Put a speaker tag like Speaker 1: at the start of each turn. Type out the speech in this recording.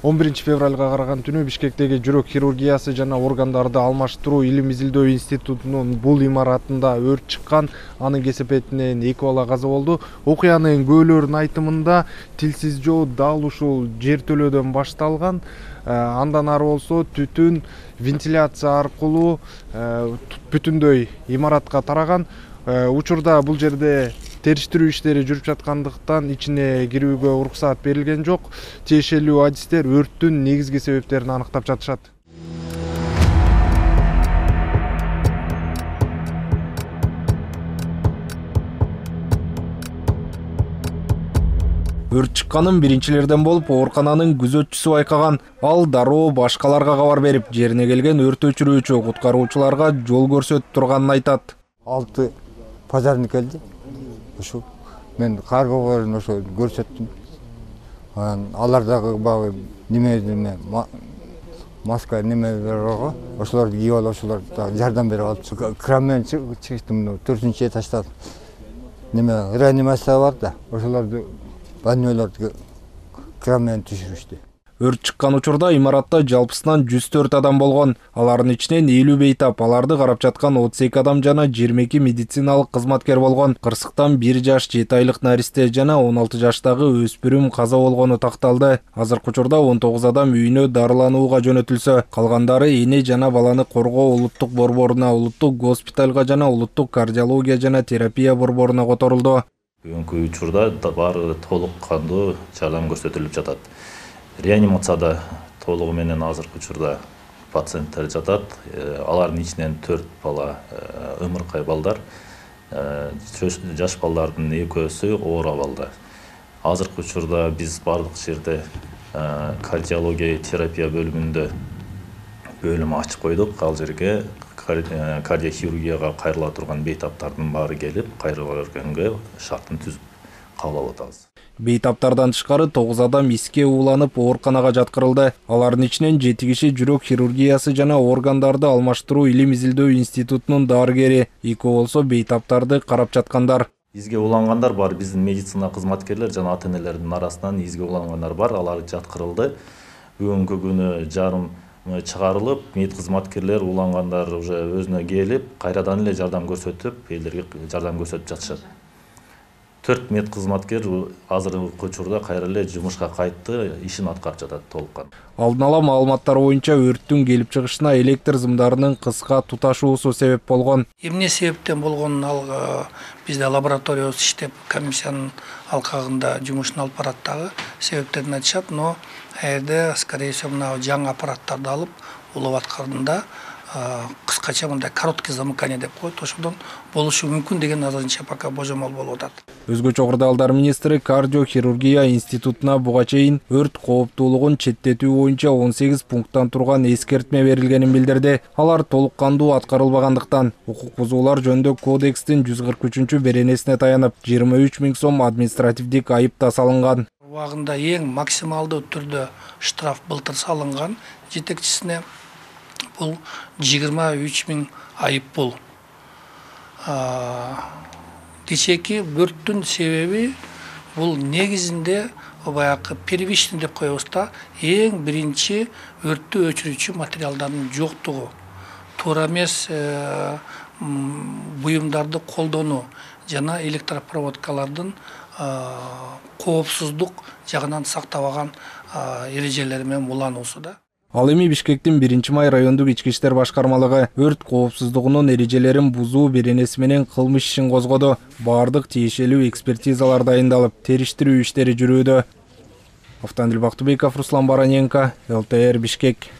Speaker 1: 11 февралга караган түнү Бишкектеги жүрөк хирургиясы жана органдарды алмаштыруу илим изилдөө институтунун бул имаратында өрт чыккан. Анын кесепетинен 2 бала каза болду. Окуянын күбөлөрүнүн айтымында тилсиз жоо дал ушул жертөлөөдөн башталган. Андан ары болсо түтүн вентиляция аркылуу бүтүндөй имаратка тараган. Учурда бул жерде териштирүү иштери жүрүп жаткандыктан ичине кирүүгө уруксаат берилген жок. Тиешелүү адистер өрттүн негизги себептерин аныктап жатышат. Өрт чыкканын биринчилерден болуп, оорукананын күзөтчүсү байкаган. Ал дароо башкаларга кабар берип, жерине келген өрт өчүрүүчү куткаруучуларга жол көрсөтүп турганын айтат.
Speaker 2: 6 пожарник келди. Ошо мен каргоолорун ошо көрсөттүм. Алар дагы багы неме маска немелер бар. Ошолорду кийип алып, ошолор жардам берип алып, кранмен чыктым, 4-нчү этажда неме реанимация бар да. Ошолорду больнойлорду кранмен түшүрүштү.
Speaker 1: Өрт чыккан учурда имаратта жалпысынан 104 адам болгон. Алардын ичинен 50 бейтап, аларды карап жаткан 32 адам жана 22 медициналык кызматкер болгон. Кырсыктан 1 жаш 7 айлык наристе жана 16 жаштагы өспүрүм каза болгону такталды. Азыркы учурда 19 адам үйүнө дарыланууга жөнөтүлсө, калгандары эне жана баланы коргоо улуттук борборуна, улуттук госпиталга жана улуттук кардиология жана терапия борборуна которулду.
Speaker 3: Бүгүнкү учурда баары толук кандуу жардам көрсөтүлүп жатат. Реанимацияда толугу менен азыркы учурда пациенттер жатат. Алардын ичинен 4 бала ымыркай балдар, жаш балдардын 2-өсү оор абалда. Азыркы учурда биз бардык жерде кардиология терапия бөлүмүндө бөлүм ачып койдук. Ал жерге кардиохирургияга кайрыла турган бейтаптардын баары келип, кайрыла бергенге шартын түзүп кабыл алып атабыз.
Speaker 1: Бейтаптардан тышкары 9 адам иске ууланып ооруканага жаткырылды. Алардын ичинен 7 киши жүрөк хирургиясы жана органдарды алмаштыруу илим изилдөө институтунун дарыгери, 2 болсо бейтаптарды карап жаткандар.
Speaker 3: Изге уулангандар бар, биздин медицина кызматкерлер жана ата-энелердин арасынан изге уулангандар бар, алар жаткырылды. Бүгүнкү күнү жарым чыгарылып, мед кызматкерлер уулангандар уже өзүнө келип, кайрадан эле жардам көрсөтүп, элдерге жардам көрсөтүп жатышат. 4 мед кызматкер азыркы учурда кайра эле жумушка кайтты, ишин аткарып жатат толуккан.
Speaker 1: Алдын ала маалыматтар боюнча өрттүн келип чыгышына электр зымдарынын кыска туташуусу себеп болгон.
Speaker 4: Эмне себептен болгонун бизде лаборатория иштеп, комиссиянын алкагында жумушун алып барат дагы себептерин айтышат, но жерде скорее всего мына жаңы аппараттарды алып улап атканда кыскача мындай короткий замыкание деп коет, ошодон болушу мүмкүн деген азырынча пока божомол болуп атат.
Speaker 1: Өзгөчө кырдаалдар министри кардиохирургия институтуна буга чейин өрт кооптуулугун четтетүү боюнча 18 пункттан турган эскертме берилгенин билдирди. Алар толук кандуу аткарылбагандыктан укук бузуулар жөнүндө кодекстин 143 беренесине таянып 23 000 сом административдик айып да салынган.
Speaker 4: Убагында эң максималдуу түрдө штраф былтыр салынган, жетекчисине бул 23 000 айып бул. Кечээки өрттүн себеби бул негизинде баягы первичный деп коебуз да, эң биринчи өрттү өчүрүүчү материалдардын жоктугу. Туура эмес буюмдарды колдонуу жана электропроводкалардын коопсуздук жагынан сактабаган эрежелери менен улануусу да.
Speaker 1: Ал эми Бишкектин 1-май райондук ички иштер башкармалыгы өрт коопсуздугунун эрежелерин бузуу беренеси менен кылмыш ишин козгоду. Бардык тиешелүү экспертизалар дайындалып, териштирүү иштери жүрүүдө. Автандил Бактыбеков, Руслан Бараненко, ЛТР Бишкек.